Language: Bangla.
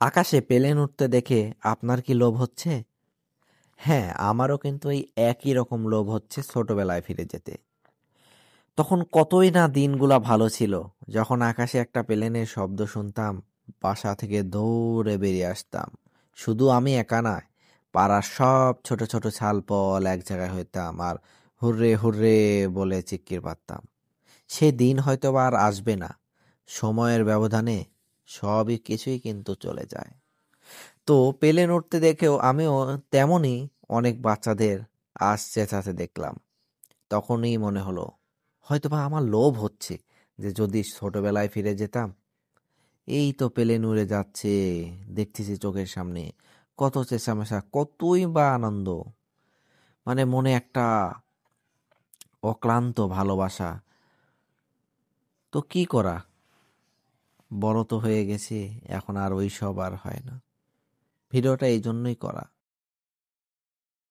আকাশে প্লেন উঠতে দেখে আপনার কি লোভ হচ্ছে? হ্যাঁ, আমারও কিন্তু এই একই রকম লোভ হচ্ছে ছোটবেলায় ফিরে যেতে। তখন কতই না দিনগুলা ভালো ছিল। যখন আকাশে একটা প্লেনের শব্দ শুনতাম, বাসা থেকে দৌড়ে বেরিয়ে আসতাম। শুধু আমি একা নয়, পাড়ার সব ছোট ছোট ছালপল এক জায়গায় হইতাম আর হুররে হুররে বলে চিৎকার পারতাম। সে দিন হয়তোবা আর আসবে না। সময়ের ব্যবধানে সবই কিছুই কিন্তু চলে যায়। তো প্লেন উঠতে দেখেও আমিও তেমনই অনেক বাচ্চাদের আজ চেঁচাতে দেখলাম। তখনই মনে হলো হয়তোবা আমার লোভ হচ্ছে যে যদি ছোটবেলায় ফিরে যেতাম। এই তো প্লেন উড়ে যাচ্ছে, দেখতেছি চোখের সামনে, কত চেঁচামেচা, কতই বা আনন্দ। মানে মনে একটা অক্লান্ত ভালোবাসা। তো কি করা, বড় তো হয়ে গেছি, এখন আর ওই সব আর হয় না। ভিডিওটা এই জন্যই করা।